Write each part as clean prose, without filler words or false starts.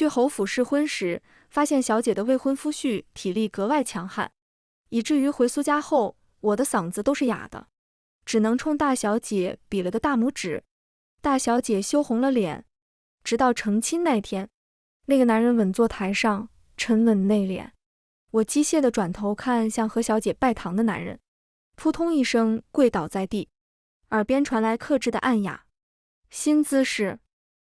去侯府试婚时，发现小姐的未婚夫婿体力格外强悍，以至于回苏家后，我的嗓子都是哑的，只能冲大小姐比了个大拇指。大小姐羞红了脸。直到成亲那天，那个男人稳坐台上，沉稳内敛。我机械地转头看向和小姐拜堂的男人，扑通一声跪倒在地，耳边传来克制的暗哑。新姿势。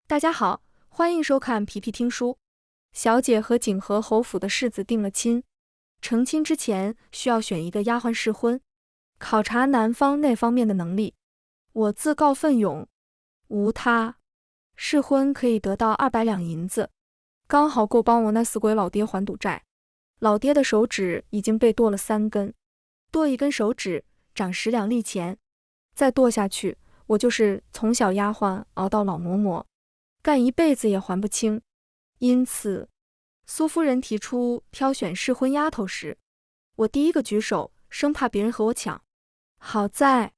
大家好，欢迎收看皮皮听书。小姐和景和侯府的世子定了亲，成亲之前需要选一个丫鬟试婚，考察男方那方面的能力。我自告奋勇，无他，试婚可以得到200两银子，刚好够帮我那死鬼老爹还赌债。老爹的手指已经被剁了3根，剁一根手指涨10两利钱，再剁下去，我就是从小丫鬟熬到老嬷嬷，干一辈子也还不清。因此，苏夫人提出挑选试婚丫头时，我第一个举手，生怕别人和我抢。好在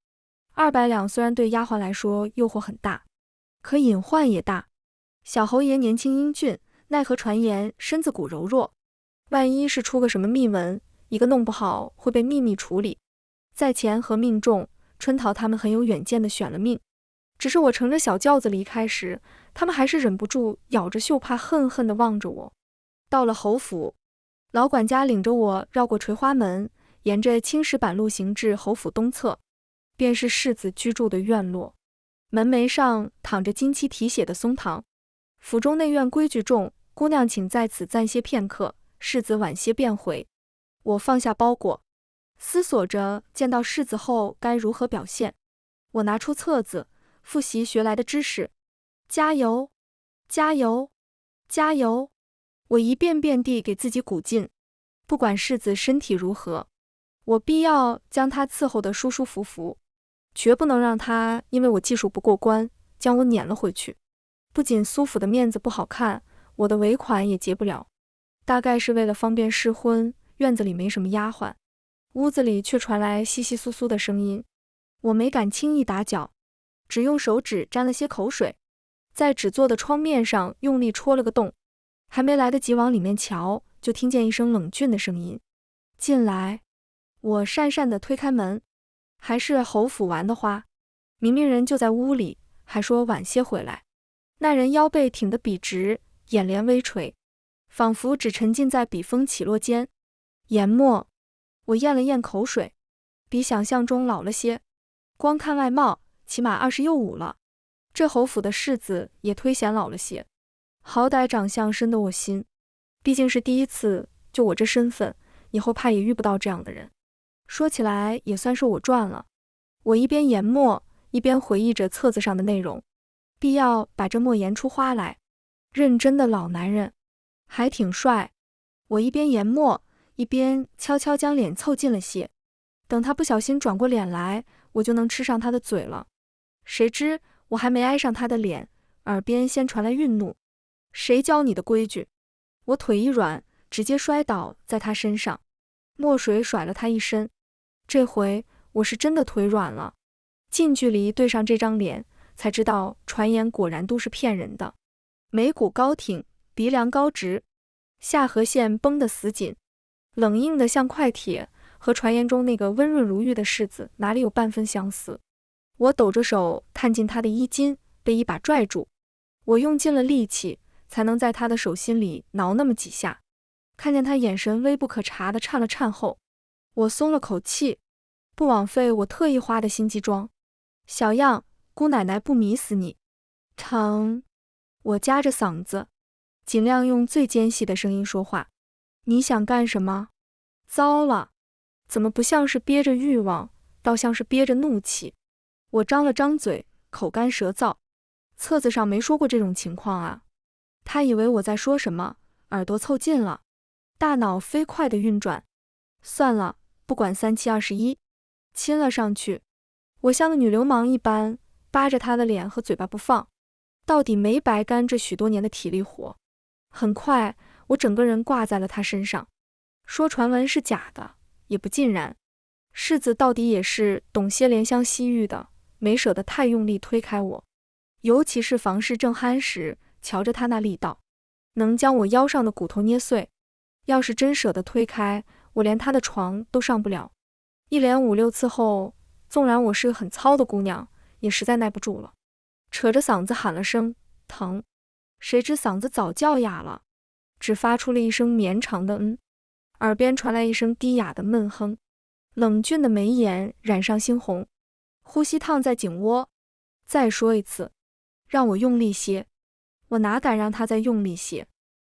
200两虽然对丫鬟来说诱惑很大，可隐患也大。小侯爷年轻英俊，奈何传言身子骨柔弱，万一是出个什么秘闻，一个弄不好会被秘密处理。在前和命中，春桃他们很有远见的选了命，只是我乘着小轿子离开时，他们还是忍不住咬着袖帕恨恨地望着我。到了侯府，老管家领着我绕过垂花门，沿着青石板路行至侯府东侧，便是世子居住的院落。门楣上躺着金漆题写的松堂。府中内院规矩重，姑娘请在此暂歇片刻，世子晚些便回。我放下包裹，思索着见到世子后该如何表现。我拿出册子，复习学来的知识。加油，加油，加油！我一遍遍地给自己鼓劲。不管世子身体如何，我必要将他伺候得舒舒服服，绝不能让他因为我技术不过关，将我撵了回去。不仅苏府的面子不好看，我的尾款也结不了。大概是为了方便试婚，院子里没什么丫鬟，屋子里却传来窸窸窣窣的声音。我没敢轻易打搅，只用手指沾了些口水，在纸做的窗面上用力戳了个洞。还没来得及往里面瞧，就听见一声冷峻的声音：进来。我讪讪地推开门，还是侯府玩的花，明明人就在屋里，还说晚些回来。那人腰背挺得笔直，眼帘微垂，仿佛只沉浸在笔锋起落间。研墨。我咽了咽口水，比想象中老了些，光看外貌，起码20又5了。这侯府的世子也忒显老了些，好歹长相深得我心，毕竟是第一次，就我这身份，以后怕也遇不到这样的人。说起来也算是我赚了。我一边研墨，一边回忆着册子上的内容，必要把这墨研出花来。认真的老男人，还挺帅。我一边研墨，一边悄悄将脸凑近了些，等他不小心转过脸来，我就能吃上他的嘴了。谁知我还没挨上他的脸，耳边先传来愠怒：谁教你的规矩？我腿一软，直接摔倒在他身上，墨水甩了他一身。这回我是真的腿软了，近距离对上这张脸，才知道传言果然都是骗人的。眉骨高挺，鼻梁高直，下颌线绷得死紧，冷硬得像块铁，和传言中那个温润如玉的世子哪里有半分相似。我抖着手探进他的衣襟，被一把拽住，我用尽了力气，才能在他的手心里挠那么几下。看见他眼神微不可察地颤了颤后，我松了口气，不枉费我特意花的心机装。小样，姑奶奶不迷死你。疼。我夹着嗓子，尽量用最尖细的声音说话。你想干什么？糟了，怎么不像是憋着欲望，倒像是憋着怒气。我张了张嘴，口干舌燥。册子上没说过这种情况啊。他以为我在说什么，耳朵凑近了，大脑飞快地运转。算了，不管3七21，亲了上去。我像个女流氓一般，扒着他的脸和嘴巴不放，到底没白干这许多年的体力活。很快，我整个人挂在了他身上。说传闻是假的，也不尽然。世子到底也是懂些怜香惜玉的，没舍得太用力推开我。尤其是房事正酣时，瞧着他那力道，能将我腰上的骨头捏碎。要是真舍得推开，我连他的床都上不了。一连5、6次后，纵然我是个很糙的姑娘，也实在耐不住了，扯着嗓子喊了声疼，谁知嗓子早叫哑了，只发出了一声绵长的耳边传来一声低哑的闷哼，冷峻的眉眼染上猩红，呼吸烫在颈窝。再说一次，让我用力些。我哪敢让他再用力些，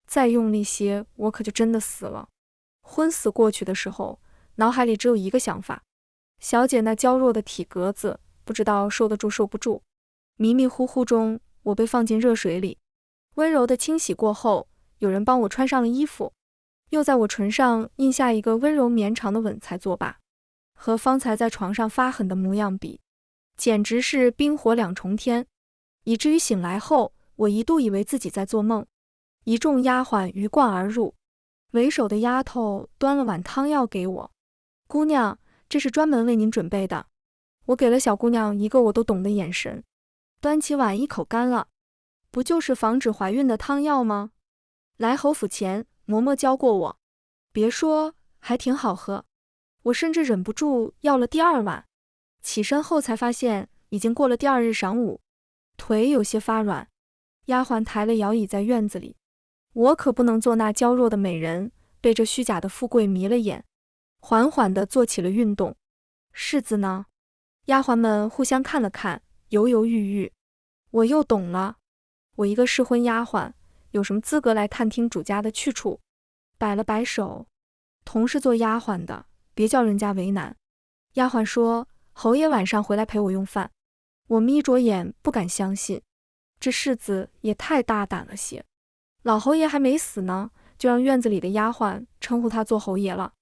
再用力些，我可就真的死了。昏死过去的时候，脑海里只有一个想法，小姐那娇弱的体格子，不知道受得住受不住。迷迷糊糊中，我被放进热水里，温柔的清洗过后，有人帮我穿上了衣服，又在我唇上印下一个温柔绵长的吻才作罢。和方才在床上发狠的模样比，简直是冰火2重天，以至于醒来后，我一度以为自己在做梦。一众丫鬟鱼贯而入，为首的丫头端了碗汤药给我。姑娘，这是专门为您准备的。我给了小姑娘一个我都懂的眼神，端起碗一口干了。不就是防止怀孕的汤药吗？来侯府前，嬷嬷教过我。别说，还挺好喝。我甚至忍不住要了第2碗。起身后才发现，已经过了第2日晌午，腿有些发软。丫鬟抬了摇椅在院子里，我可不能做那娇弱的美人，被这虚假的富贵迷了眼，缓缓地做起了运动。世子呢？丫鬟们互相看了看，犹犹豫豫。我又懂了，我一个适婚丫鬟，有什么资格来探听主家的去处？摆了摆手，同是做丫鬟的，别叫人家为难。丫鬟说，侯爷晚上回来陪我用饭。我眯着眼不敢相信，这世子也太大胆了些。老侯爷还没死呢，就让院子里的丫鬟称呼他做侯爷了。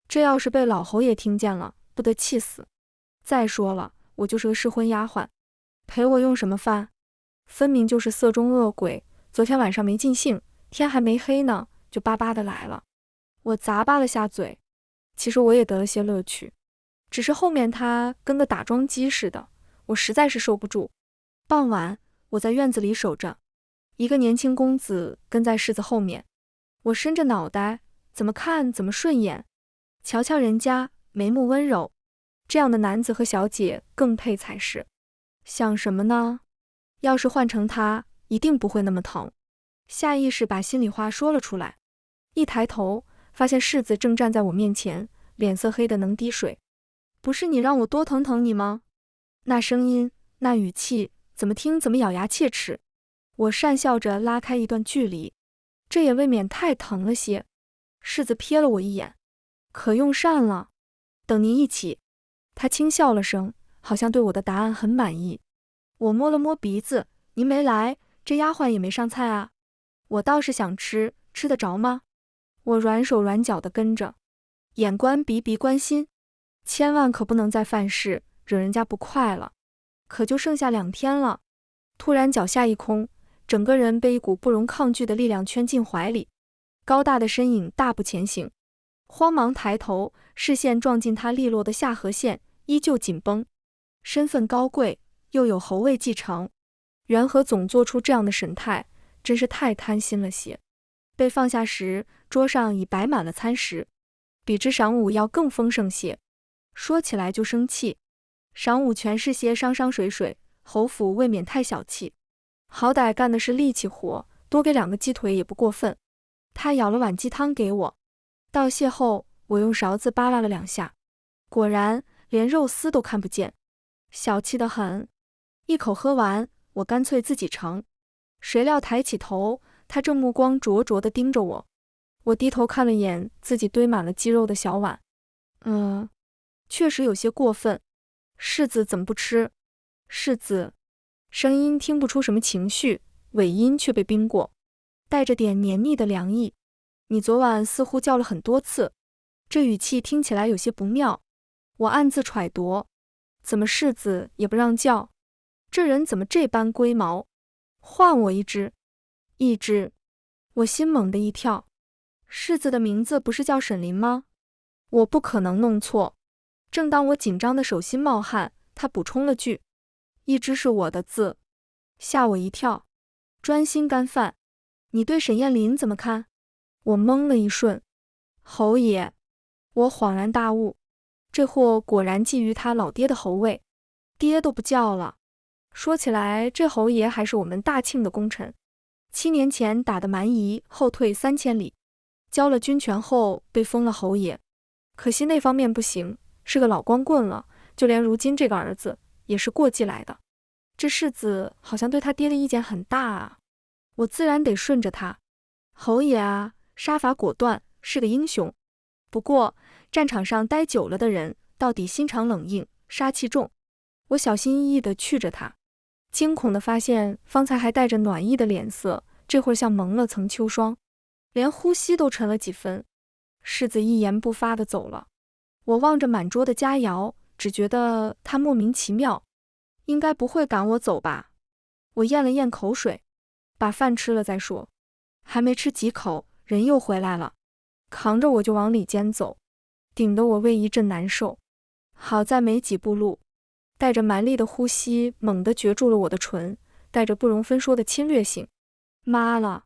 这要是被老侯爷听见了，不得气死。再说了，我就是个适婚丫鬟，陪我用什么饭？分明就是色中恶鬼。昨天晚上没尽兴，天还没黑呢，就巴巴的来了。我咂巴了下嘴，其实我也得了些乐趣，只是后面他跟个打桩机似的，我实在是受不住。傍晚，我在院子里守着，一个年轻公子跟在世子后面，我伸着脑袋，怎么看怎么顺眼。瞧瞧人家，眉目温柔，这样的男子和小姐更配才是。想什么呢？要是换成他，一定不会那么疼。下意识把心里话说了出来，一抬头，发现世子正站在我面前，脸色黑得能滴水。不是你让我多疼疼你吗？那声音，那语气，怎么听怎么咬牙切齿。我讪笑着拉开一段距离，这也未免太疼了些。世子瞥了我一眼，可用膳了，等您一起。他轻笑了声，好像对我的答案很满意。我摸了摸鼻子，您没来，这丫鬟也没上菜啊。我倒是想吃，吃得着吗？我软手软脚的跟着，眼观鼻，鼻观心，千万可不能再犯事，惹人家不快了。可就剩下2天了，突然脚下一空，整个人被一股不容抗拒的力量圈进怀里，高大的身影大步前行。慌忙抬头，视线撞进他利落的下颌线，依旧紧绷。身份高贵，又有侯位继承，缘何总做出这样的神态，真是太贪心了些。被放下时，桌上已摆满了餐食，比之晌午要更丰盛些。说起来就生气，晌午全是些山山水水，侯府未免太小气。好歹干的是力气活，多给2个鸡腿也不过分。他舀了碗鸡汤给我，道谢后，我用勺子扒拉了2下，果然连肉丝都看不见，小气得很。一口喝完，我干脆自己盛。谁料抬起头，他正目光灼灼地盯着我。我低头看了眼自己堆满了鸡肉的小碗，确实有些过分。世子怎么不吃？世子，声音听不出什么情绪，尾音却被冰过，带着点黏腻的凉意。你昨晚似乎叫了很多次，这语气听起来有些不妙。我暗自揣度，怎么世子也不让叫？这人怎么这般龟毛？换我一只。我心猛地一跳，世子的名字不是叫沈林吗？我不可能弄错。正当我紧张的手心冒汗，他补充了句，一只是我的字。吓我一跳，专心干饭。你对沈燕林怎么看？我懵了一瞬。侯爷，我恍然大悟，这货果然觊觎他老爹的侯位，爹都不叫了。说起来，这侯爷还是我们大庆的功臣，7年前打的蛮夷，后退3000里，交了军权后被封了侯爷。可惜那方面不行，是个老光棍了，就连如今这个儿子也是过继来的。这世子好像对他爹的意见很大啊，我自然得顺着他。侯爷啊，杀伐果断，是个英雄。不过战场上待久了的人，到底心肠冷硬，杀气重。我小心翼翼地觑着他，惊恐地发现方才还带着暖意的脸色，这会儿像蒙了层秋霜，连呼吸都沉了几分。世子一言不发地走了。我望着满桌的佳肴，只觉得他莫名其妙，应该不会赶我走吧。我咽了咽口水，把饭吃了再说。还没吃几口，人又回来了，扛着我就往里间走，顶得我胃一阵难受。好在没几步路，带着蛮力的呼吸猛地攫住了我的唇，带着不容分说的侵略性。妈了，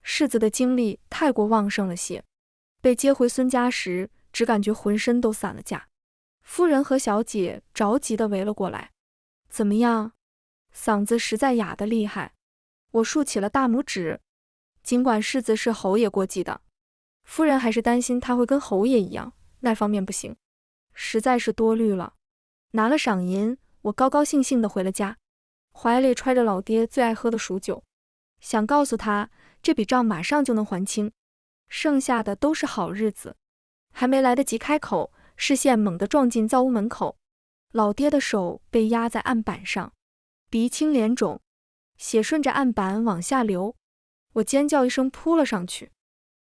世子的精力太过旺盛了些，被接回孙家时，只感觉浑身都散了架。夫人和小姐着急地围了过来。怎么样？嗓子实在哑得厉害。我竖起了大拇指。尽管世子是侯爷过继的，夫人还是担心他会跟侯爷一样，那方面不行，实在是多虑了。拿了赏银，我高高兴兴地回了家，怀里揣着老爹最爱喝的蜀酒，想告诉他这笔账马上就能还清，剩下的都是好日子。还没来得及开口，视线猛地撞进灶屋门口，老爹的手被压在案板上，鼻青脸肿，血顺着案板往下流。我尖叫一声扑了上去，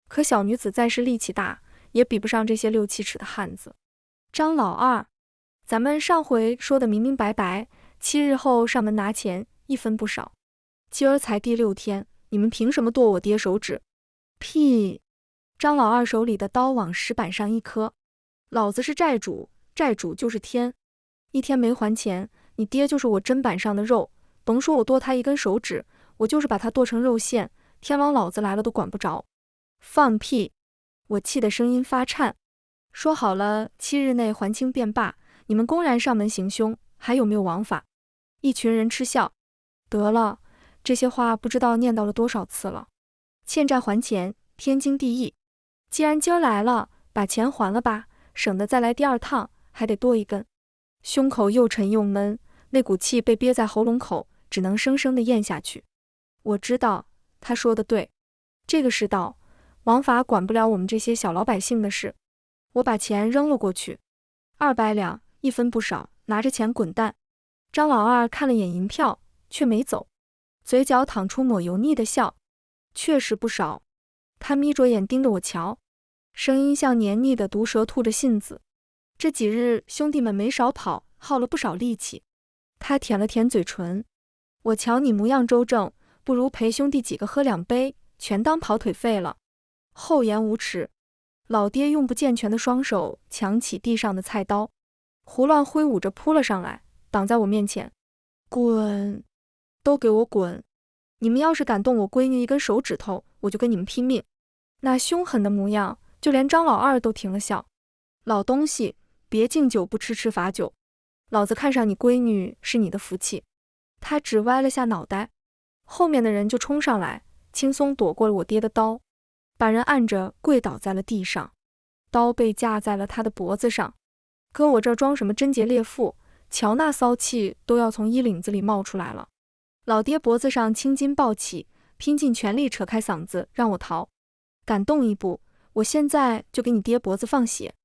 可小女子再是力气大，也比不上这些6、7尺的汉子。张老二，咱们上回说的明明白白，7日后上门拿钱，1分不少。今儿才第6天，你们凭什么剁我爹手指？屁！张老二手里的刀往石板上一磕，老子是债主，债主就是天。1天没还钱，你爹就是我砧板上的肉，甭说我剁他1根手指，我就是把他剁成肉馅，天王老子来了都管不着。放屁！我气得声音发颤。说好了7日内还清便罢，你们公然上门行凶，还有没有王法？一群人嗤笑。得了，这些话不知道念叨了多少次了。欠债还钱，天经地义。既然今儿来了，把钱还了吧，省得再来第2趟，还得多1根。胸口又沉又闷，那股气被憋在喉咙口，只能生生地咽下去。我知道他说的对，这个世道，王法管不了我们这些小老百姓的事。我把钱扔了过去，200两，1分不少，拿着钱滚蛋。张老二看了眼银票，却没走，嘴角淌出抹油腻的笑。确实不少。他眯着眼盯着我瞧，声音像黏腻的毒蛇吐着信子。这几日兄弟们没少跑，耗了不少力气。他舔了舔嘴唇。我瞧你模样周正，不如陪兄弟几个喝2杯，全当跑腿费了。厚颜无耻！老爹用不健全的双手抢起地上的菜刀，胡乱挥舞着扑了上来，挡在我面前。滚！都给我滚！你们要是敢动我闺女1根手指头，我就跟你们拼命。那凶狠的模样，就连张老二都停了笑。老东西，别敬酒不吃吃罚酒，老子看上你闺女是你的福气。他只歪了下脑袋，后面的人就冲上来，轻松躲过了我爹的刀，把人按着跪倒在了地上，刀被架在了他的脖子上。搁我这儿装什么贞洁烈妇，瞧那骚气都要从衣领子里冒出来了。老爹脖子上青筋暴起，拼尽全力扯开嗓子让我逃。敢动一步，我现在就给你爹脖子放血。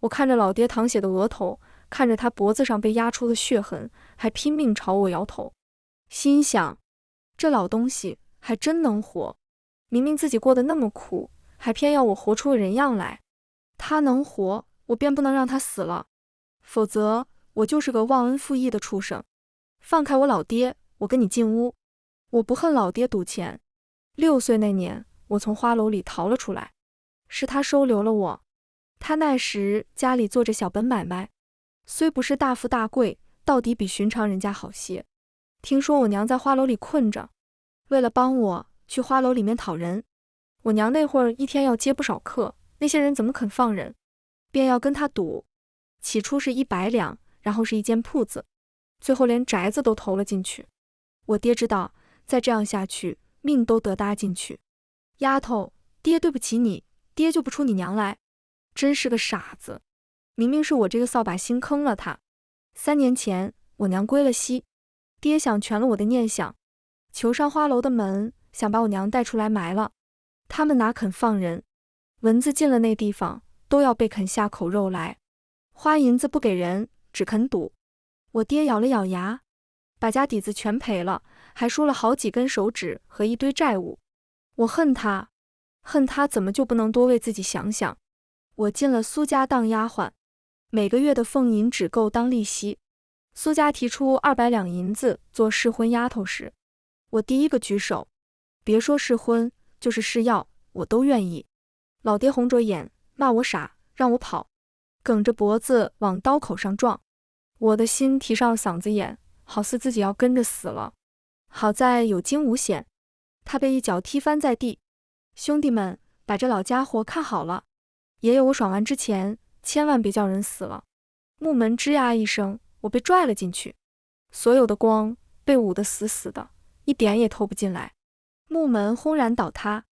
我看着老爹淌血的额头，看着他脖子上被压出的血痕，还拼命朝我摇头，心想这老东西还真能活，明明自己过得那么苦，还偏要我活出个人样来。他能活，我便不能让他死了，否则我就是个忘恩负义的畜生。放开我老爹，我跟你进屋。我不恨老爹赌钱，6岁那年我从花楼里逃了出来，是他收留了我。他那时家里做着小本买卖，虽不是大富大贵，到底比寻常人家好些。听说我娘在花楼里困着，为了帮我，去花楼里面讨人。我娘那会儿一天要接不少客，那些人怎么肯放人，便要跟他赌。起初是100两，然后是一间铺子，最后连宅子都投了进去。我爹知道，再这样下去，命都得搭进去。丫头，爹对不起你，爹就不出你娘来。真是个傻子，明明是我这个扫把星坑了他。3年前，我娘归了西，爹想全了我的念想，求上花楼的门，想把我娘带出来埋了。他们哪肯放人，蚊子进了那地方，都要被啃下口肉来。花银子不给人，只肯赌。我爹咬了咬牙，把家底子全赔了，还输了好几根手指和一堆债务。我恨他，恨他怎么就不能多为自己想想。我进了苏家当丫鬟，每个月的俸银只够当利息。苏家提出200两银子做试婚丫头时，我第一个举手，别说试婚，就是试药，我都愿意。老爹红着眼，骂我傻，让我跑，梗着脖子往刀口上撞。我的心提上了嗓子眼，好似自己要跟着死了。好在有惊无险，他被一脚踢翻在地。兄弟们，把这老家伙看好了，爷爷我爽完之前，千万别叫人死了。木门吱呀一声，我被拽了进去，所有的光被捂得死死的，一点也透不进来。木门轰然倒塌，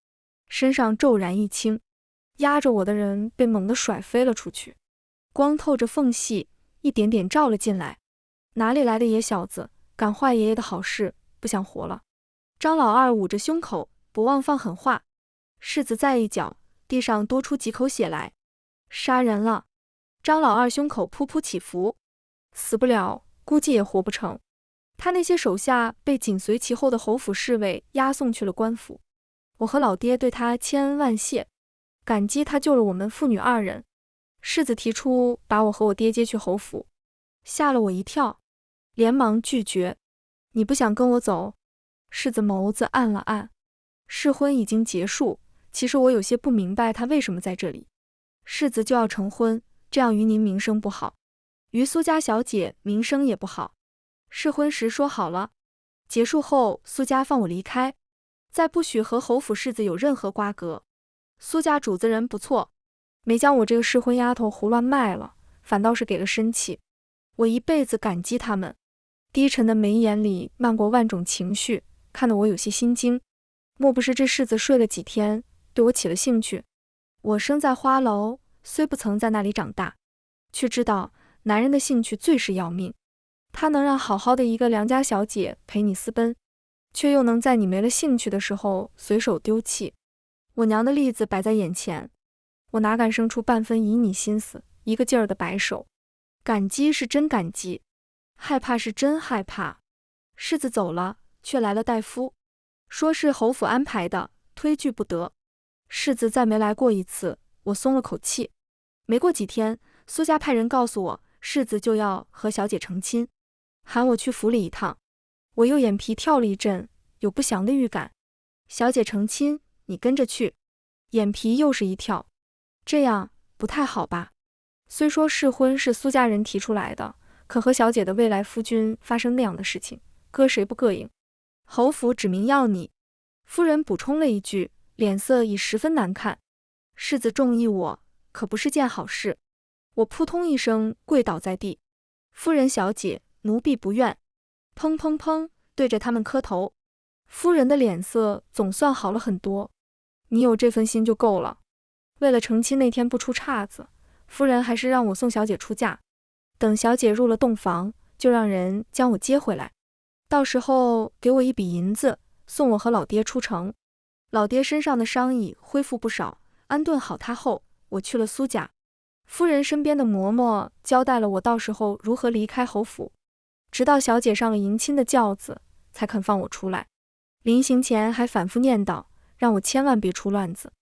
身上骤然一青，压着我的人被猛地甩飞了出去，光透着缝隙，一点点照了进来。哪里来的野小子，敢坏爷爷的好事，不想活了。张老二捂着胸口，不忘放狠话。柿子再一脚，地上多出几口血来。杀人了！张老二胸口噗噗起伏，死不了，估计也活不成。他那些手下被紧随其后的侯府侍卫押送去了官府。我和老爹对他千恩万谢，感激他救了我们父女2人。柿子提出把我和我爹接去侯府，吓了我一跳，连忙拒绝。你不想跟我走？柿子眸子暗了暗。试婚已经结束，其实我有些不明白他为什么在这里。柿子就要成婚，这样于您名声不好，于苏家小姐名声也不好。试婚时说好了，结束后苏家放我离开，再不许和侯府柿子有任何瓜葛。苏家主子人不错，没将我这个试婚丫头胡乱卖了，反倒是给了身契。我一辈子感激他们。低沉的眉眼里漫过万种情绪，看得我有些心惊。莫不是这柿子睡了几天，对我起了兴趣？我生在花楼，虽不曾在那里长大，却知道男人的兴趣最是要命。他能让好好的一个良家小姐陪你私奔，却又能在你没了兴趣的时候随手丢弃。我娘的例子摆在眼前，我哪敢生出半分旖旎心思，一个劲儿的摆手。感激是真感激，害怕是真害怕。柿子走了，却来了大夫，说是侯府安排的，推拒不得。柿子再没来过一次，我松了口气。没过几天，苏家派人告诉我，柿子就要和小姐成亲，喊我去府里一趟。我右眼皮跳了一阵，有不祥的预感。小姐成亲，你跟着去。眼皮又是一跳，这样不太好吧？虽说试婚是苏家人提出来的，可和小姐的未来夫君发生那样的事情，搁谁不膈应？侯府指明要你。夫人补充了一句，脸色已十分难看。柿子中意我，可不是件好事。我扑通一声跪倒在地。夫人小姐，奴婢不愿。砰砰砰，对着他们磕头。夫人的脸色总算好了很多。你有这份心就够了。为了成亲那天不出岔子，夫人还是让我送小姐出嫁。等小姐入了洞房，就让人将我接回来。到时候给我一笔银子，送我和老爹出城。老爹身上的伤已恢复不少，安顿好他后，我去了苏家。夫人身边的嬷嬷交代了我到时候如何离开侯府，直到小姐上了迎亲的轿子，才肯放我出来。临行前还反复念叨，让我千万别出乱子。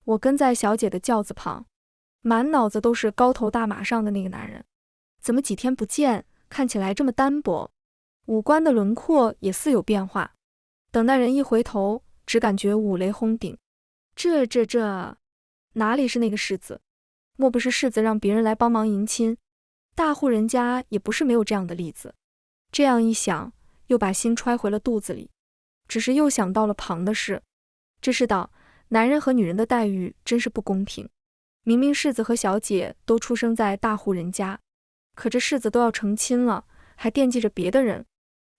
我跟在小姐的轿子旁，满脑子都是高头大马上的那个男人，怎么几天不见，看起来这么单薄，五官的轮廓也似有变化。等那人一回头，只感觉五雷轰顶。这哪里是那个世子？莫不是世子让别人来帮忙迎亲？大户人家也不是没有这样的例子。这样一想，又把心揣回了肚子里。只是又想到了旁的事，这世道，男人和女人的待遇真是不公平。明明世子和小姐都出生在大户人家，可这世子都要成亲了，还惦记着别的人。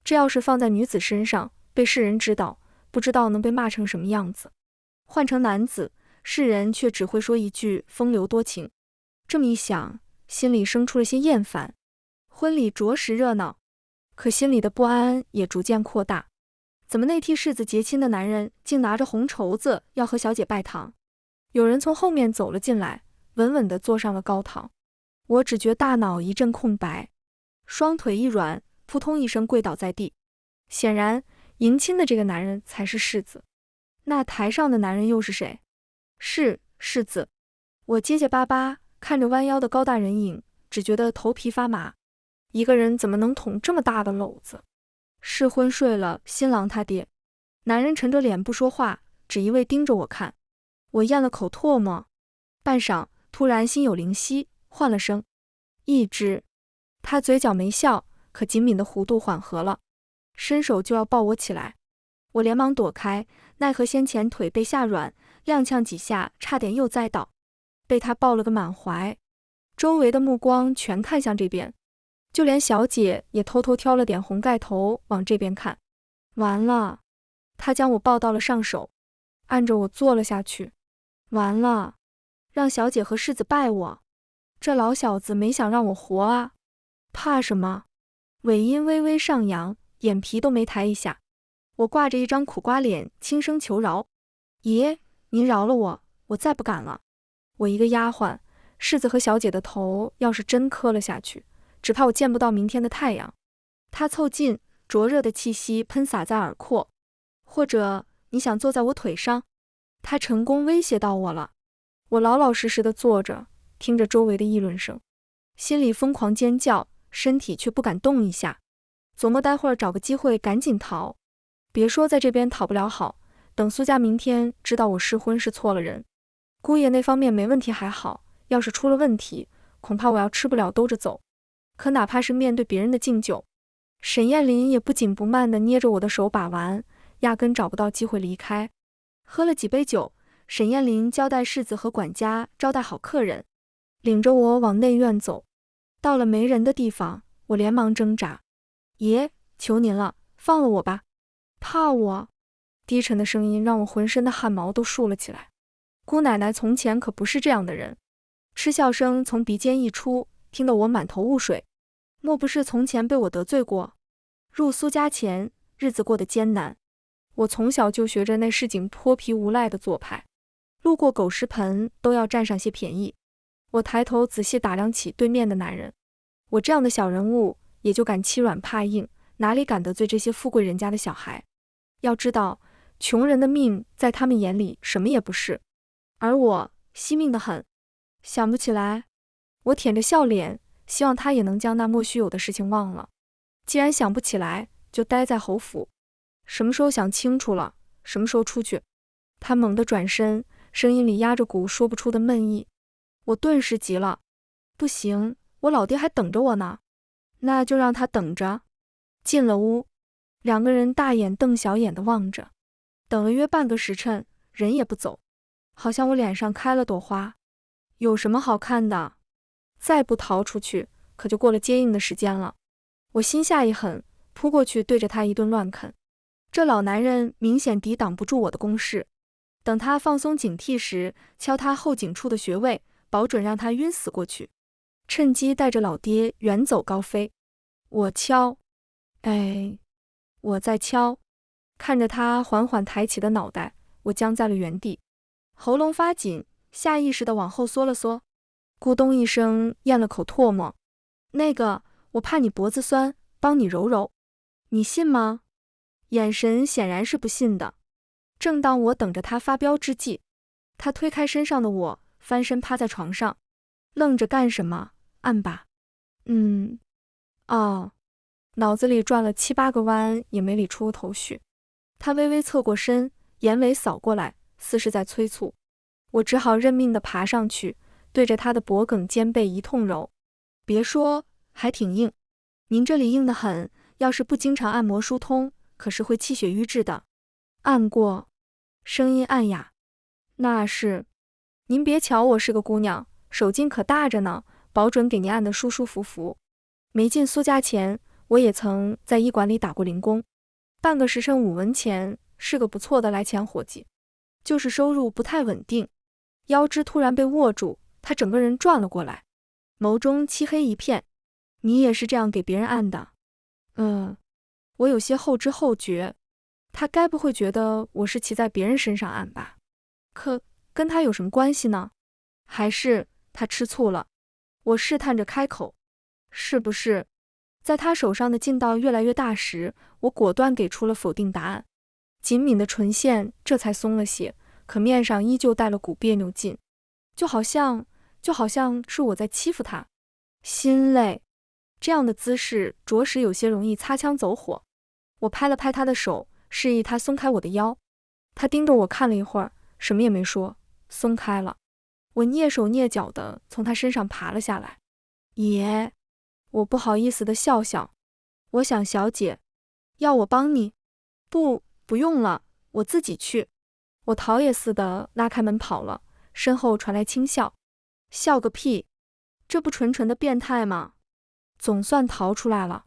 这要是放在女子身上，被世人知道，不知道能被骂成什么样子。换成男子，世人却只会说一句风流多情。这么一想，心里生出了些厌烦。婚礼着实热闹，可心里的不安也逐渐扩大。怎么那替世子结亲的男人竟拿着红绸子要和小姐拜堂？有人从后面走了进来，稳稳地坐上了高堂。我只觉大脑一阵空白，双腿一软，扑通一声跪倒在地。显然，迎亲的这个男人才是世子。那台上的男人又是谁？是世子。我结结巴巴看着弯腰的高大人影，只觉得头皮发麻。一个人怎么能捅这么大的篓子？试婚睡了新郎他爹。男人沉着脸不说话，只一味盯着我看。我咽了口唾沫，半晌，突然心有灵犀，唤了声一只。他嘴角没笑，可紧抿的弧度缓和了，伸手就要抱我起来。我连忙躲开，奈何先前腿被吓软，踉跄几下，差点又栽倒，被他抱了个满怀。周围的目光全看向这边，就连小姐也偷偷挑了点红盖头往这边看。完了，他将我抱到了上手，按着我坐了下去。完了，让小姐和世子拜我。这老小子没想让我活啊？怕什么？尾音微微上扬，眼皮都没抬一下。我挂着一张苦瓜脸，轻声求饶：爷，您饶了我，我再不敢了。我一个丫鬟，世子和小姐的头要是真磕了下去，只怕我见不到明天的太阳。他凑近，灼热的气息喷洒在耳廓。或者你想坐在我腿上？他成功威胁到我了。我老老实实的坐着，听着周围的议论声，心里疯狂尖叫，身体却不敢动一下，琢磨待会儿找个机会赶紧逃。别说在这边讨不了好，等苏家明天知道我试婚是错了人。姑爷那方面没问题还好，要是出了问题，恐怕我要吃不了兜着走。可哪怕是面对别人的敬酒，沈燕林也不紧不慢地捏着我的手把玩，压根找不到机会离开。喝了几杯酒，沈燕林交代世子和管家招待好客人，领着我往内院走。到了没人的地方，我连忙挣扎：爷，求您了，放了我吧。怕我？低沉的声音让我浑身的汗毛都竖了起来。姑奶奶从前可不是这样的人。嗤笑声从鼻尖溢出，听得我满头雾水。莫不是从前被我得罪过？入苏家前，日子过得艰难。我从小就学着那市井泼皮无赖的做派，路过狗食盆都要占上些便宜。我抬头仔细打量起对面的男人，我这样的小人物也就敢欺软怕硬，哪里敢得罪这些富贵人家的小孩？要知道，穷人的命在他们眼里什么也不是，而我惜命得很。想不起来，我舔着笑脸，希望他也能将那莫须有的事情忘了。既然想不起来，就待在侯府。什么时候想清楚了，什么时候出去。他猛地转身，声音里压着股说不出的闷意。我顿时急了，不行，我老爹还等着我呢。那就让他等着。进了屋，两个人大眼瞪小眼地望着，等了约半个时辰，人也不走，好像我脸上开了朵花。有什么好看的？再不逃出去，可就过了接应的时间了。我心下一狠，扑过去对着他一顿乱啃。这老男人明显抵挡不住我的攻势，等他放松警惕时，敲他后颈处的穴位，保准让他晕死过去，趁机带着老爹远走高飞。我敲，我在敲，看着他缓缓抬起的脑袋，我僵在了原地，喉咙发紧，下意识地往后缩了缩，咕咚一声咽了口唾沫。那个，我怕你脖子酸，帮你揉揉，你信吗？眼神显然是不信的。正当我等着他发飙之际，他推开身上的我，翻身趴在床上。愣着干什么？按吧。哦，脑子里转了7、8个弯，也没理出个头绪。他微微侧过身，眼尾扫过来，似是在催促。我只好认命地爬上去，对着他的脖颈肩背一通揉。别说，还挺硬。您这里硬得很，要是不经常按摩疏通，可是会气血瘀滞的。按过。声音暗哑。那是，您别瞧我是个姑娘，手劲可大着呢，保准给您按得舒舒服服。没进苏家前，我也曾在医馆里打过零工，半个时辰5文钱，是个不错的来钱伙计。就是收入不太稳定。腰肢突然被握住，他整个人转了过来，眸中漆黑一片。你也是这样给别人按的？我有些后知后觉，他该不会觉得我是骑在别人身上按吧？可跟他有什么关系呢？还是他吃醋了？我试探着开口，是不是？在他手上的劲道越来越大时，我果断给出了否定答案。紧抿的唇线这才松了些，可面上依旧带了股别扭劲，就好像是我在欺负他。心累，这样的姿势着实有些容易擦枪走火。我拍了拍他的手，示意他松开我的腰。他盯着我看了一会儿，什么也没说，松开了。我蹑手蹑脚地从他身上爬了下来。爷，我不好意思地笑笑。我想小姐，要我帮你？不用了，我自己去。我逃也似的拉开门跑了，身后传来轻笑。笑个屁，这不纯纯的变态吗？总算逃出来了。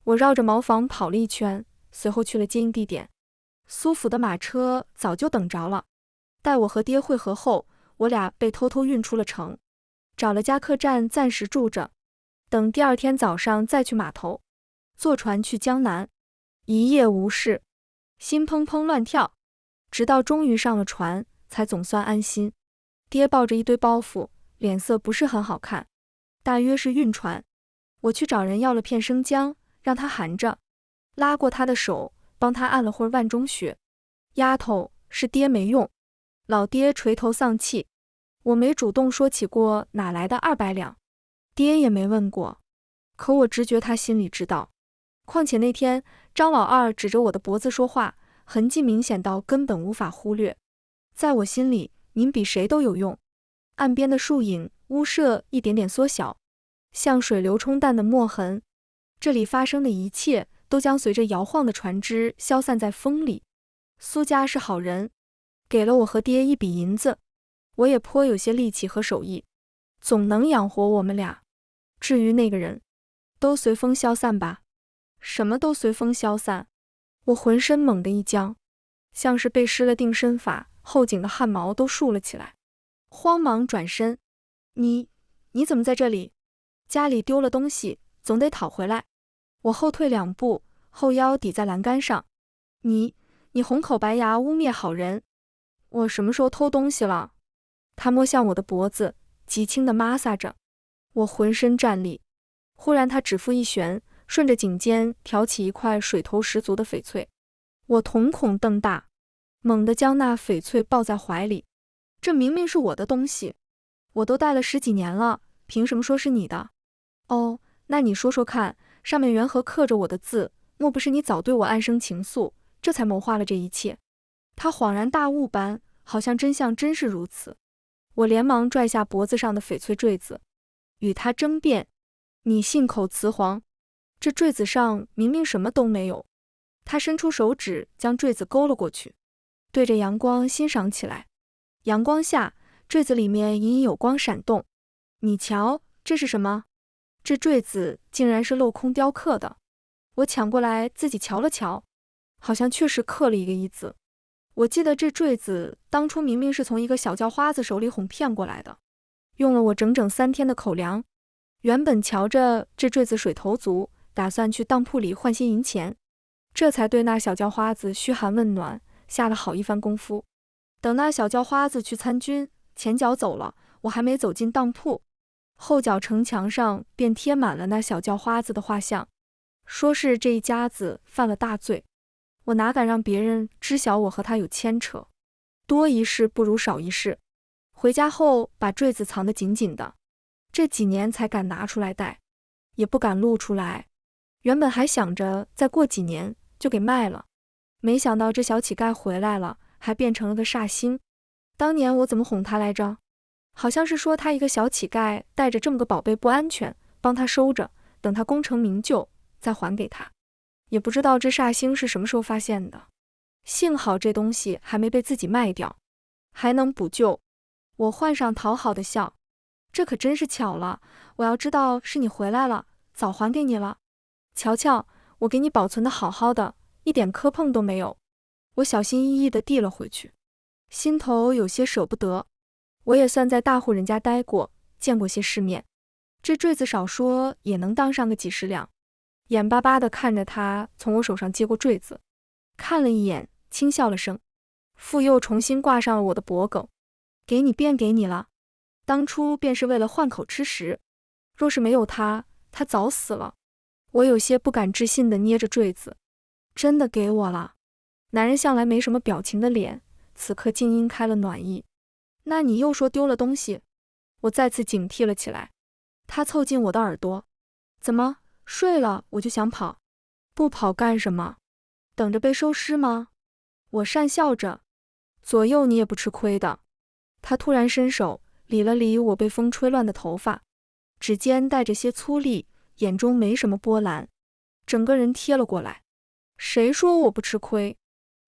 我绕着茅房跑了一圈，随后去了接应地点。苏府的马车早就等着了。待我和爹会合后，我俩被偷偷运出了城，找了家客栈暂时住着，等第二天早上再去码头，坐船去江南。一夜无事，心砰砰乱跳，直到终于上了船，才总算安心。爹抱着一堆包袱，脸色不是很好看，大约是晕船。我去找人要了片生姜，让他含着，拉过他的手，帮他按了会万中穴。丫头，是爹没用。老爹垂头丧气。我没主动说起过哪来的200两，爹也没问过，可我直觉他心里知道。况且那天张老二指着我的脖子说话，痕迹明显到根本无法忽略。在我心里，您比谁都有用。岸边的树影屋舍一点点缩小，像水流冲淡的墨痕。这里发生的一切都将随着摇晃的船只消散在风里。苏家是好人，给了我和爹一笔银子，我也颇有些力气和手艺，总能养活我们俩。至于那个人，都随风消散吧。什么都随风消散。我浑身猛地一僵，像是被施了定身法，后颈的汗毛都竖了起来。慌忙转身，你怎么在这里？家里丢了东西，总得讨回来。我后退2步，后腰抵在栏杆上。你红口白牙污蔑好人，我什么时候偷东西了？他摸向我的脖子，极轻地摩挲着。我浑身战栗。忽然他指腹一旋，顺着颈肩挑起一块水头十足的翡翠。我瞳孔瞪大，猛地将那翡翠抱在怀里。这明明是我的东西，我都戴了10几年了，凭什么说是你的？哦，那你说说看，上面缘何刻着我的字？莫不是你早对我暗生情愫，这才谋划了这一切？他恍然大悟般，好像真相真是如此。我连忙拽下脖子上的翡翠坠子，与他争辩。你信口雌黄，这坠子上明明什么都没有。他伸出手指将坠子勾了过去，对着阳光欣赏起来。阳光下，坠子里面隐隐有光闪动。你瞧，这是什么？这坠子竟然是镂空雕刻的。我抢过来自己瞧了瞧，好像确实刻了一个一字。我记得这坠子当初明明是从一个小叫花子手里哄骗过来的，用了我整整3天的口粮。原本瞧着这坠子水头足，打算去当铺里换些银钱，这才对那小叫花子嘘寒问暖，下了好一番功夫。等那小叫花子去参军，前脚走了，我还没走进当铺，后脚城墙上便贴满了那小叫花子的画像，说是这一家子犯了大罪。我哪敢让别人知晓我和他有牵扯，多一事不如少一事。回家后把坠子藏得紧紧的，这几年才敢拿出来戴，也不敢露出来。原本还想着再过几年就给卖了，没想到这小乞丐回来了，还变成了个煞星。当年我怎么哄他来着？好像是说他一个小乞丐带着这么个宝贝不安全，帮他收着，等他功成名就再还给他。也不知道这煞星是什么时候发现的。幸好这东西还没被自己卖掉，还能补救。我换上讨好的笑，这可真是巧了，我要知道是你回来了，早还给你了。瞧瞧，我给你保存的好好的，一点磕碰都没有。我小心翼翼地递了回去，心头有些舍不得。我也算在大户人家待过，见过些世面，这坠子少说也能当上个几十两。眼巴巴地看着他从我手上接过坠子，看了一眼，轻笑了声，复又重新挂上了我的脖颈。给你便给你了，当初便是为了换口吃食，若是没有他，他早死了。我有些不敢置信地捏着坠子，真的给我了。男人向来没什么表情的脸，此刻竟阴开了暖意。那你又说丢了东西？我再次警惕了起来。他凑近我的耳朵，怎么，睡了我就想跑？不跑干什么？等着被收尸吗？我讪笑着，左右你也不吃亏的。他突然伸手理了理我被风吹乱的头发，指尖带着些粗粝，眼中没什么波澜，整个人贴了过来。谁说我不吃亏？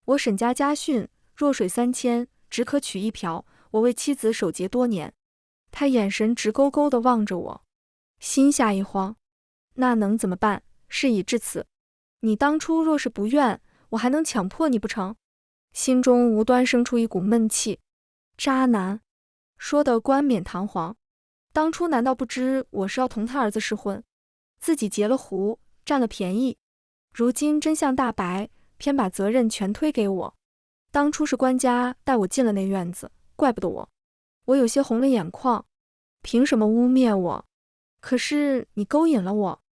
我沈家家训，弱水三千，只可取一瓢。我为妻子守节多年。他眼神直勾勾地望着我，心下一慌，那能怎么办？事已至此，你当初若是不愿，我还能强迫你不成？心中无端生出一股闷气。渣男，说得冠冕堂皇，当初难道不知我是要同他儿子试婚，自己截了胡，占了便宜？如今真相大白，偏把责任全推给我。当初是官家带我进了那院子，怪不得我。我有些红了眼眶，凭什么污蔑我？可是你勾引了我。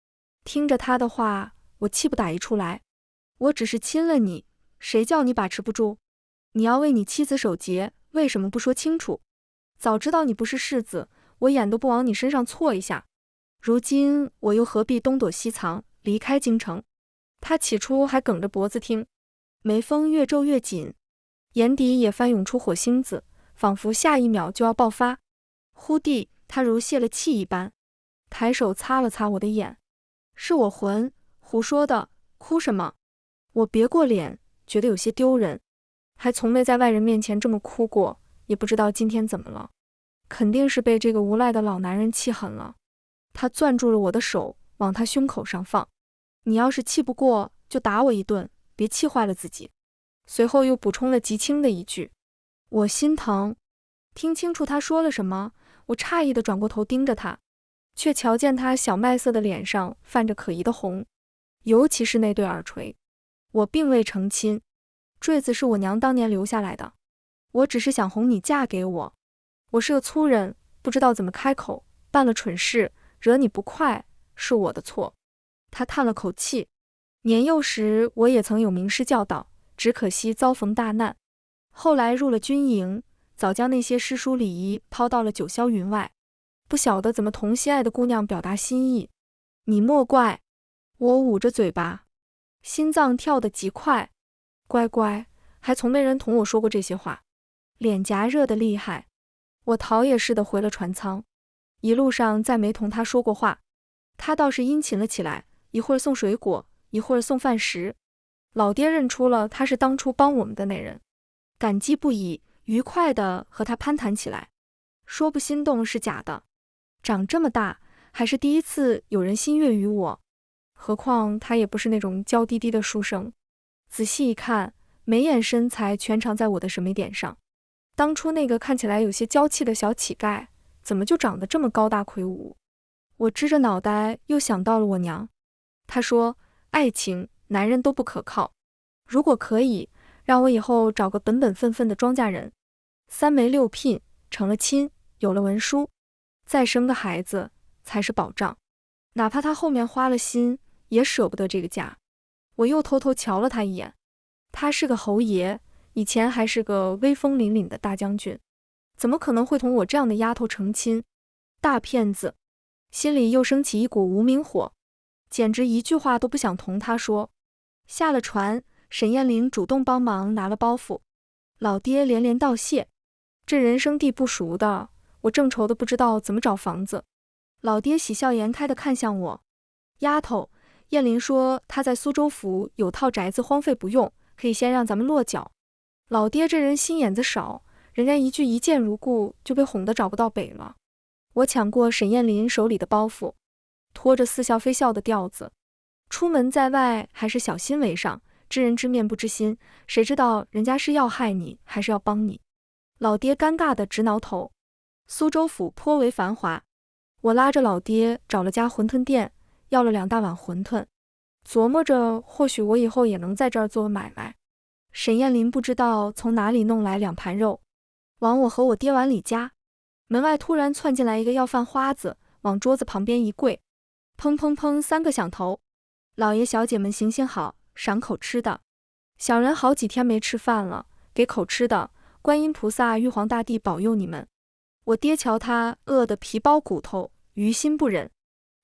听着他的话，我气不打一处来。我只是亲了你，谁叫你把持不住？你要为你妻子守节，为什么不说清楚？早知道你不是世子，我眼都不往你身上错一下。如今我又何必东躲西藏，离开京城？他起初还梗着脖子听，眉峰越皱越紧，眼底也翻涌出火星子，仿佛下一秒就要爆发。忽地，他如泄了气一般，抬手擦了擦我的眼。是我混，胡说的，哭什么？我别过脸，觉得有些丢人，还从没在外人面前这么哭过，也不知道今天怎么了，肯定是被这个无赖的老男人气狠了。他攥住了我的手，往他胸口上放。你要是气不过，就打我一顿，别气坏了自己。随后又补充了极轻的一句，我心疼。听清楚他说了什么，我诧异地转过头盯着他，却瞧见他小麦色的脸上泛着可疑的红，尤其是那对耳垂。我并未成亲，坠子是我娘当年留下来的，我只是想哄你嫁给我。我是个粗人，不知道怎么开口，办了蠢事，惹你不快，是我的错。他叹了口气，年幼时我也曾有名师教导，只可惜遭逢大难，后来入了军营，早将那些诗书礼仪抛到了九霄云外，不晓得怎么同心爱的姑娘表达心意。你莫怪。我捂着嘴巴，心脏跳得极快。乖乖，还从没人同我说过这些话，脸颊热得厉害。我逃也似的回了船舱，一路上再没同他说过话。他倒是殷勤了起来，一会儿送水果，一会儿送饭食。老爹认出了他是当初帮我们的那人，感激不已，愉快地和他攀谈起来。说不心动是假的，长这么大还是第一次有人心悦于我，何况他也不是那种娇滴滴的书生。仔细一看，眉眼身材全长在我的审美点上。当初那个看起来有些娇气的小乞丐，怎么就长得这么高大魁梧？我支着脑袋又想到了我娘，她说爱情男人都不可靠，如果可以，让我以后找个本本分分的庄稼人，三媒六聘，成了亲，有了文书，再生个孩子才是保障。哪怕他后面花了心，也舍不得这个家。我又偷偷瞧了他一眼，他是个侯爷，以前还是个威风凛凛的大将军，怎么可能会同我这样的丫头成亲？大骗子！心里又升起一股无名火，简直一句话都不想同他说。下了船，沈燕玲主动帮忙拿了包袱，老爹连连道谢。这人生地不熟的，我正愁的不知道怎么找房子。老爹喜笑颜开地看向我，丫头，燕玲说她在苏州府有套宅子荒废不用，可以先让咱们落脚。老爹这人心眼子少，人家一句一见如故就被哄得找不到北了。我抢过沈燕林手里的包袱，拖着似笑非笑的调子。出门在外还是小心为上，知人知面不知心，谁知道人家是要害你还是要帮你？老爹尴尬的直挠头。苏州府颇为繁华，我拉着老爹找了家馄饨店，要了2大碗馄饨，琢磨着或许我以后也能在这儿做买卖。沈燕林不知道从哪里弄来2盘肉，往我和我爹碗里夹。门外突然窜进来一个要饭花子，往桌子旁边一跪，砰砰砰3个响头。老爷小姐们行行好，赏口吃的。小人好几天没吃饭了，给口吃的，观音菩萨玉皇大帝保佑你们。我爹瞧他饿得皮包骨头，于心不忍，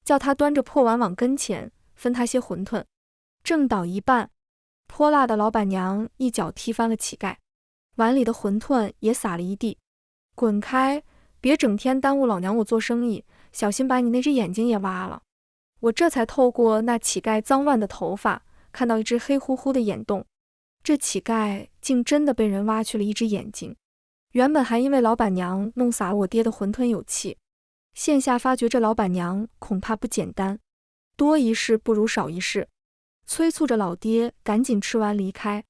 叫他端着破碗往跟前，分他些馄饨。正倒一半，泼辣的老板娘一脚踢翻了乞丐，碗里的馄饨也洒了一地。滚开，别整天耽误老娘我做生意，小心把你那只眼睛也挖了。我这才透过那乞丐脏乱的头发，看到一只黑乎乎的眼洞。这乞丐竟真的被人挖去了一只眼睛。原本还因为老板娘弄洒我爹的馄饨有气，现下发觉这老板娘恐怕不简单，多一事不如少一事，催促着老爹赶紧吃完离开。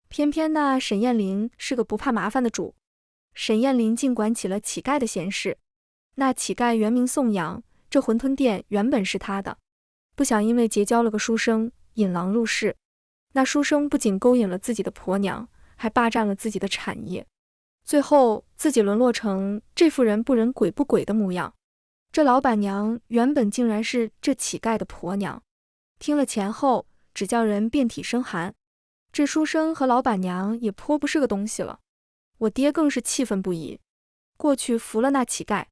偏偏那沈燕林是个不怕麻烦的主，沈燕林竟管起了乞丐的闲事。那乞丐原名宋阳，这馄饨店原本是他的，不想因为结交了个书生，引狼入室。那书生不仅勾引了自己的婆娘，还霸占了自己的产业，最后自己沦落成这副人不人鬼不鬼的模样。这老板娘原本竟然是这乞丐的婆娘，听了前后，只叫人遍体生寒。这书生和老板娘也颇不是个东西了。我爹更是气愤不已，过去扶了那乞丐。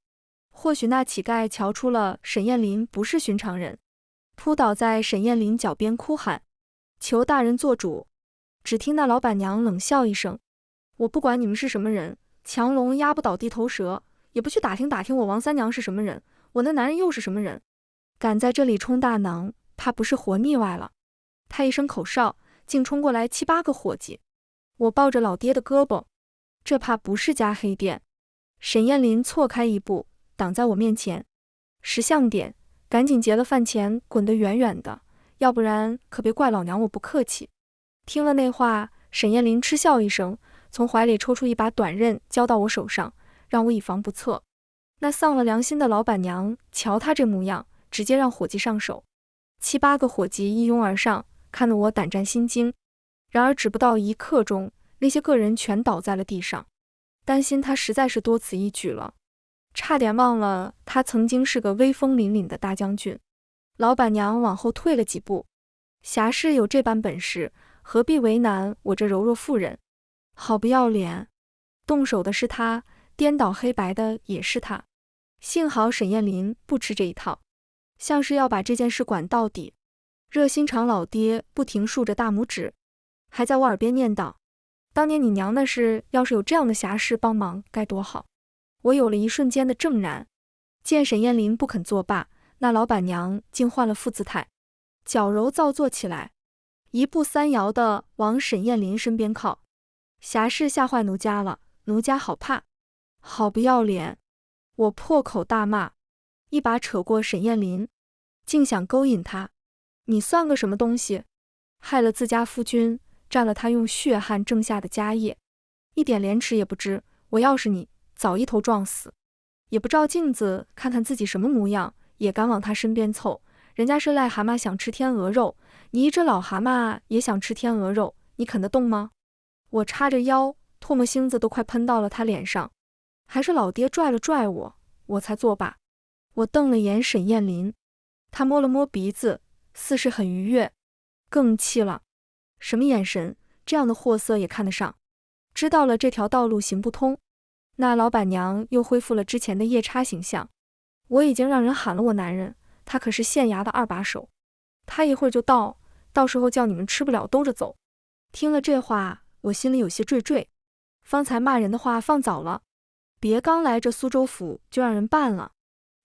或许那乞丐瞧出了沈燕林不是寻常人，扑倒在沈燕林脚边哭喊，求大人做主。只听那老板娘冷笑一声，我不管你们是什么人，强龙压不倒地头蛇，也不去打听打听我王三娘是什么人，我那男人又是什么人，敢在这里充大囊，怕不是活腻歪了。他一声口哨，竟冲过来7、8个伙计。我抱着老爹的胳膊，这怕不是家黑店。沈燕林错开一步，挡在我面前，识相点，赶紧结了饭钱滚得远远的，要不然可别怪老娘我不客气。听了那话，沈燕林嗤笑一声，从怀里抽出一把短刃交到我手上，让我以防不测。那丧了良心的老板娘瞧他这模样，直接让伙计上手。7、8个伙计一拥而上，看得我胆战心惊。然而只不到1刻钟，那些个人全倒在了地上。担心他实在是多此一举了，差点忘了他曾经是个威风凛凛的大将军。老板娘往后退了几步，侠士有这般本事，何必为难我这柔弱妇人？好不要脸！动手的是他，颠倒黑白的也是他。幸好沈燕林不吃这一套，像是要把这件事管到底。热心肠老爹不停竖着大拇指，还在我耳边念叨，当年你娘那事要是有这样的侠士帮忙该多好。我有了一瞬间的怔然。见沈燕林不肯作罢，那老板娘竟换了副姿态，矫揉造作起来，一步3摇的往沈燕林身边靠。侠士吓坏奴家了，奴家好怕，好不要脸！我破口大骂，一把扯过沈燕林，竟想勾引他。你算个什么东西？害了自家夫君，占了他用血汗挣下的家业，一点廉耻也不知。我要是你，早一头撞死。也不照镜子看看自己什么模样，也敢往他身边凑。人家是癞蛤蟆想吃天鹅肉，你一只老蛤蟆也想吃天鹅肉，你啃得动吗？我叉着腰，唾沫星子都快喷到了他脸上，还是老爹拽了拽我，我才作罢。我瞪了眼沈燕林，他摸了摸鼻子，似是很愉悦，更气了。什么眼神，这样的货色也看得上？知道了这条道路行不通。那老板娘又恢复了之前的夜叉形象。我已经让人喊了我男人，他可是县衙的2把手，他一会儿就到，到时候叫你们吃不了兜着走。听了这话，我心里有些惴惴，方才骂人的话放早了，别刚来这苏州府就让人办了。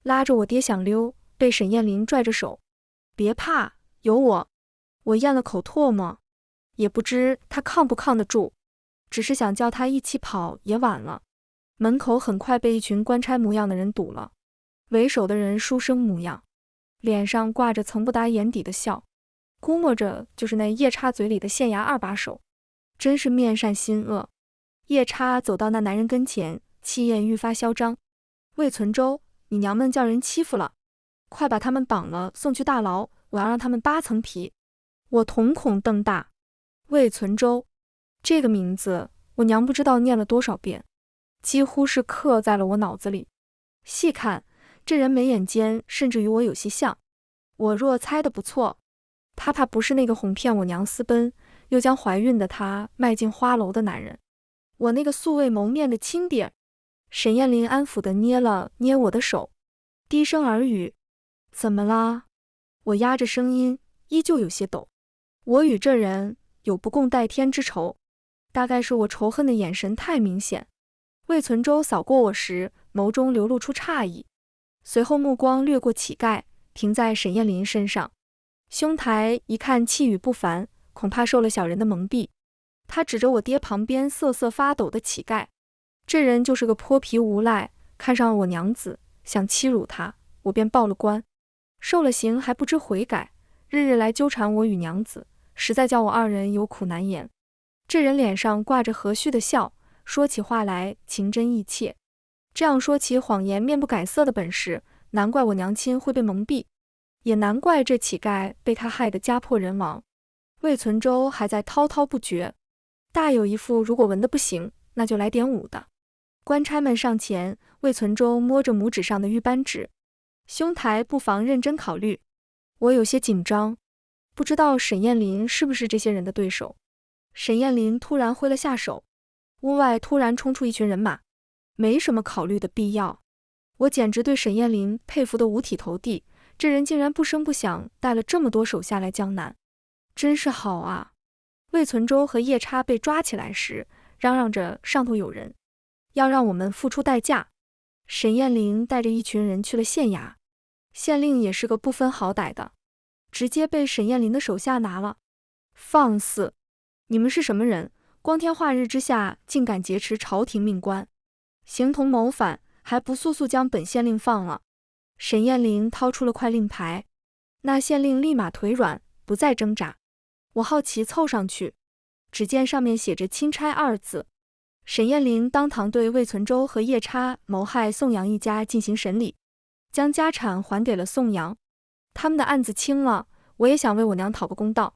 拉着我爹想溜，被沈燕林拽着手，别怕，有我。我咽了口唾沫，也不知他抗不抗得住，只是想叫他一起跑也晚了。门口很快被一群官差模样的人堵了，为首的人书生模样，脸上挂着曾不达眼底的笑，估摸着就是那夜叉嘴里的县衙二把手，真是面善心恶。夜叉走到那男人跟前，气焰愈发嚣张：魏存周，你娘们叫人欺负了，快把他们绑了送去大牢，我要让他们扒层皮。我瞳孔瞪大，魏存周这个名字我娘不知道念了多少遍，几乎是刻在了我脑子里。细看这人眉眼间甚至与我有些像，我若猜得不错，他怕不是那个哄骗我娘私奔又将怀孕的她迈进花楼的男人，我那个素未谋面的亲爹。沈燕林安抚地捏了捏我的手，低声耳语：怎么啦？我压着声音，依旧有些抖。我与这人有不共戴天之仇，大概是我仇恨的眼神太明显。魏存周扫过我时，眸中流露出诧异，随后目光掠过乞丐，停在沈燕林身上，兄台一看气宇不凡，恐怕受了小人的蒙蔽。他指着我爹旁边瑟瑟发抖的乞丐，这人就是个泼皮无赖，看上我娘子，想欺辱她，我便报了官，受了刑还不知悔改，日日来纠缠我与娘子，实在叫我二人有苦难言。这人脸上挂着和煦的笑，说起话来情真意切，这样说起谎言面不改色的本事，难怪我娘亲会被蒙蔽，也难怪这乞丐被他害得家破人亡。魏存周还在滔滔不绝，大有一副如果文的不行，那就来点武的。官差们上前，魏存周摸着拇指上的玉扳指，兄台不妨认真考虑。我有些紧张，不知道沈燕林是不是这些人的对手。沈燕林突然挥了下手，屋外突然冲出一群人马，没什么考虑的必要。我简直对沈燕林佩服得五体投地，这人竟然不声不响带了这么多手下来江南，真是好啊。魏存周和夜叉被抓起来时，嚷嚷着上头有人，要让我们付出代价。沈燕林带着一群人去了县衙，县令也是个不分好歹的，直接被沈燕林的手下拿了。放肆！你们是什么人？光天化日之下竟敢劫持朝廷命官，形同谋反，还不速速将本县令放了？沈燕林掏出了块令牌，那县令立马腿软，不再挣扎。我好奇凑上去，只见上面写着钦差二字。沈燕林当堂对魏存周和夜叉谋害宋阳一家进行审理，将家产还给了宋阳，他们的案子轻了，我也想为我娘讨个公道。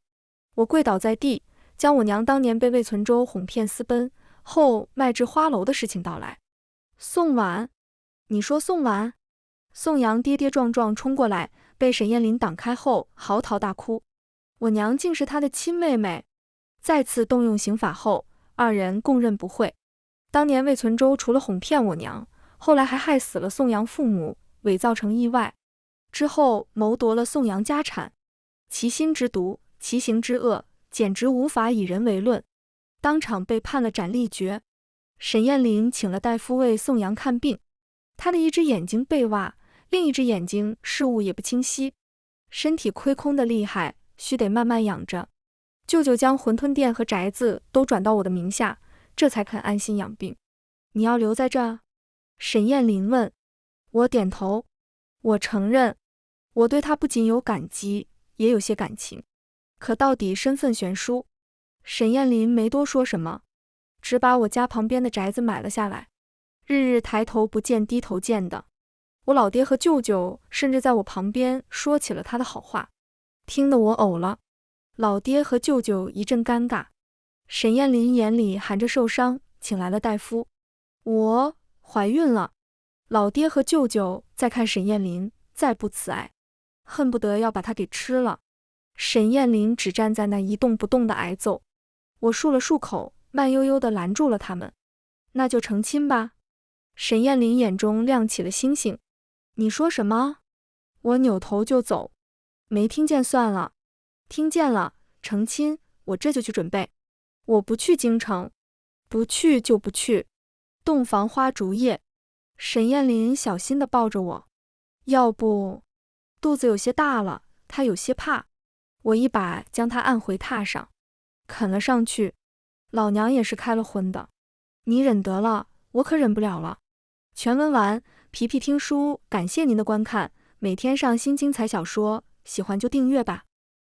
我跪倒在地，将我娘当年被魏存周哄骗私奔后卖至花楼的事情道来。宋婉，你说宋婉？宋阳跌跌撞撞冲过来，被沈燕林挡开后嚎啕大哭。我娘竟是他的亲妹妹。再次动用刑法后，二人供认不讳。当年魏存周除了哄骗我娘，后来还害死了宋阳父母，伪造成意外，之后谋夺了宋阳家产，其心之毒，其行之恶，简直无法以人为论，当场被判了斩立决。沈燕林请了大夫为宋阳看病，他的一只眼睛被挖，另一只眼睛视物也不清晰，身体亏空的厉害，须得慢慢养着。舅舅将馄饨店和宅子都转到我的名下，这才肯安心养病。你要留在这？沈燕林问。我点头，我承认，我对他不仅有感激，也有些感情，可到底身份悬殊。沈燕林没多说什么，只把我家旁边的宅子买了下来，日日抬头不见低头见的。我老爹和舅舅甚至在我旁边说起了他的好话，听得我呕了。老爹和舅舅一阵尴尬，沈燕林眼里含着受伤，请来了大夫。我怀孕了。老爹和舅舅再看沈燕林，再不慈爱，恨不得要把她给吃了。沈燕林只站在那一动不动的挨揍。我漱了漱口，慢悠悠地拦住了他们。那就成亲吧。沈燕林眼中亮起了星星。你说什么？我扭头就走。没听见算了。听见了，成亲，我这就去准备。我不去京城。不去就不去。洞房花烛夜。沈燕林小心地抱着我。要不，肚子有些大了，他有些怕。我一把将他按回榻上。啃了上去。老娘也是开了荤的，你忍得了，我可忍不了了。全文完，皮皮听书，感谢您的观看，每天上新精彩小说，喜欢就订阅吧。